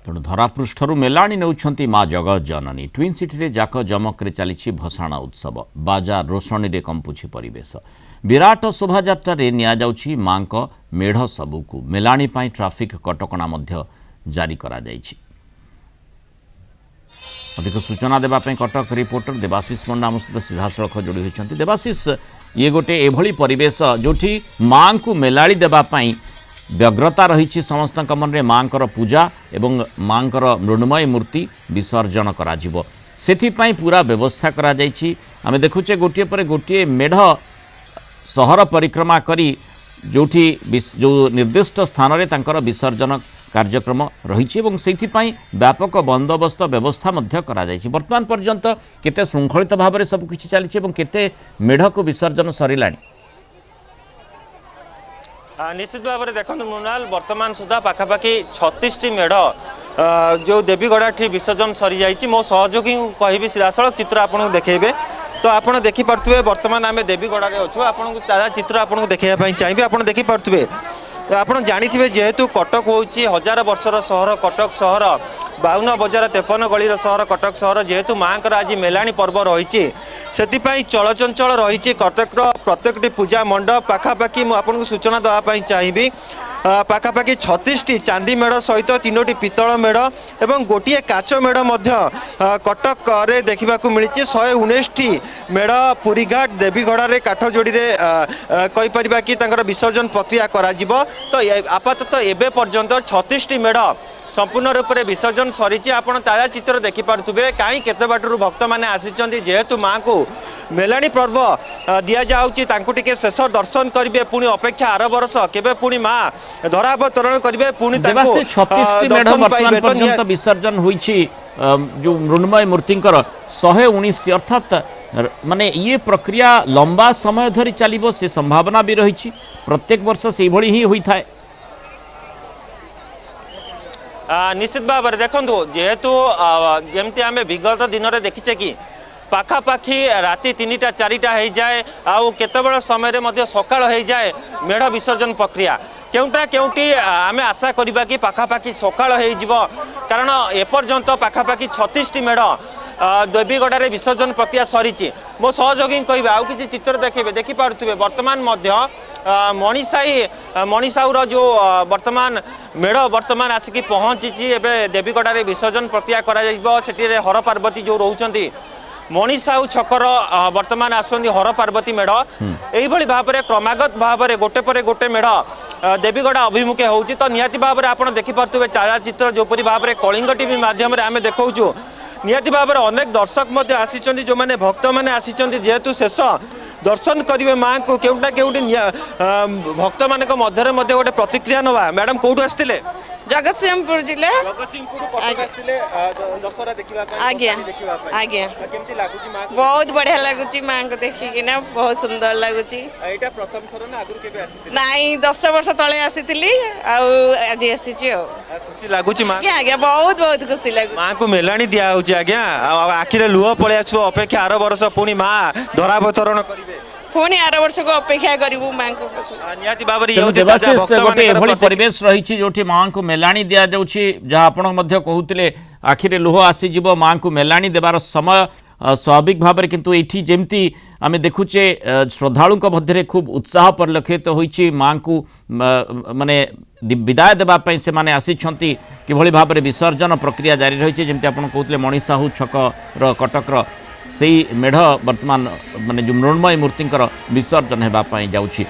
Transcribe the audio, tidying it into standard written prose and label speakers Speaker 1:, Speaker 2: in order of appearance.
Speaker 1: तेणु धरापृष्ठरू मेलाणी नेउछंती माँ जगत जननी। ट्विन सिटी जाक जमक चली भसाणा उत्सव बाजा रोषणी रे कंपुछि परिवेश। विराट शोभायात्रा रे निया जाउछि माँ को मेढ़ सबुकु मेलाणी पाई ट्राफिक कटकणा मध्य जारी करा जाइछि। अधिक सूचना देवाई कटक रिपोर्टर देवाशीष पंडा आम सहित सीधासख जोड़ी होती। देवाशीष ये गोटे एभली परिवेश जोठी माँ को मेलाड़ी देवाई व्यग्रता रही समस्त मन में माँ पूजा एवं माँ मृण्मयी मूर्ति विसर्जन करा पूरा व्यवस्था करा आमे देखुचे गोटे पर गोटे मेढ़ सहर परिक्रमा करी जोठी जो निर्दिष्ट स्थान रे तांकर विसर्जन कार्यक्रम रही व्यापक बंदोबस्त व्यवस्था करा वर्तमान पर्यंत केते श्रृंखलित भाव में सबकि चली केते मेढ़ को विसर्जन सरिलाणी।
Speaker 2: निश्चित भाव में देखो मृणाल वर्तमान सुधा पाखापाखि 36 मेढ़ जो देवीगढ़ा विसर्जन सरी जाइए। मो सहयोगी कहि सीधासख चित्र आपको देखेबे तो आपड़ देखिपे वर्तमान आम देवीगढ़ अच्छु आपको ताजा चित्र आपको देखा चाहिए। आप देखिपे आपड़ जानी जेहेतु कटक हूँ 1000 वर्षर सहर कटक सहर 52 बजार 53 गलीर सहर कटक सहर जेहेतु माँ आज मेलाणी पर्व रही से चलचंचल रही कटक प्रत्येक पूजा मंडप पाखापाखि मुझे सूचना देवाई चाहिए। पाखापाखि 36टी चांदी मेढ़ सहित 3टी पितल मेढ़ एवं गोटे काच मेढ़ कटक रे देखा मिली 119टी मेढ़ पुरीघाट देवीगढ़ काठजोड़ी कहीपर कि विसर्जन प्रक्रिया करा तो आपातत एबे पर्यंत 36टी मेढ़ संपूर्ण रूप से विसर्जन सरी। आपड़ ताजा चित्र देखिपे कहीं केते बाटू भक्त मैंने आसी जेहेतु माँ को मेलाणी पर्व दि जाऊँगी शेष दर्शन करेंगे पुणी अपेक्षा आर वर्ष के पुणी माँ धरावतरण करेंगे पुणी
Speaker 1: विसर्जन होइछि जो मृण्मय मूर्ति 119 अर्थात माने ये प्रक्रिया लंबा समय धरी चलिबो से संभावना भी रही प्रत्येक वर्ष से भली ही होई थाए।
Speaker 2: निश्चित भाव में देखो जेहेतु जमती आम विगत दिन में देखीचे कि पाखापाखि राति 3टा 4टा हो जाए आउ केतबेल समय सकाळ हो जाए मेढ़ विसर्जन प्रक्रिया केउटा केउटी आम आशा करवा कि पाखापाखि सकाळ हो कारण एपर्यंत पाखापाखि 36टी मेढ़ देवीगढ़ विसर्जन प्रक्रिया सरी। मो सहयोगी कह आउ कि चित्र देखिए देखिपे वर्तमान मणिसाउर जो वर्तमान मेढ़ वर्तमान आसिक पहुँची देवीगढ़ विसर्जन प्रक्रिया कर हर पार्वती जो रोचंती मणिसाउ छकर वर्तमान आसुँच हर पार्वती मेढ़ यही भाव में क्रमागत भाव में गोटे पर गोटे मेढ़ देवीगढ़ अभिमुखे होती तो निहाती भाव में आप देखिपे ताजा चित्र जोपरी भाव में कलिंग टीवी माध्यम आम देखु निहाती भाव में अनेक दर्शक आसी जो मैंने भक्त मैंने आसी जेहेतु शेष दर्शन करेंगे माँ को केउटा केउटी भक्त मान मध्य गोटे प्रतिक्रिया नवा। मैडम कौटू आसते?
Speaker 3: जगतसिंहपुर जिला बहुत बढ़िया लगुच माँ को देखिकी ना बहुत सुंदर लगुच। नाई 10 वर्ष तले आसी आज
Speaker 2: खुशी लगुच
Speaker 3: बहुत बहुत खुशी लगे
Speaker 2: माँ को मेलाणी दिया आज्ञा आखिरे लुह पलि आसो अपेक्षा आर वर्ष पुणी माँ धरावतरण करेंगे
Speaker 3: पुणी आर वर्ष को अपेक्षा करूँ माँ को
Speaker 2: निहाती भाव
Speaker 1: में परिवेश रही जो माँ को मेलाणी दि जाऊँगी जहाँ आप कहते आखिरे लुह आसीज माँ को मेलाणी देवार समय स्वाभाविक भाव में किंतु ये जमती आम देखुचे श्रद्धालु मध्य खूब उत्साह परिलक्षित होती माँ को माने विदाय देवाई से माने आसिछंती किभली भाव में विसर्जन प्रक्रिया जारी रही जमी आप कहते मणिसाहू छकर कटकर से मेढ़ वर्तमान माने जो मृण्मयी मूर्ति विसर्जन होगापाई जाउछि।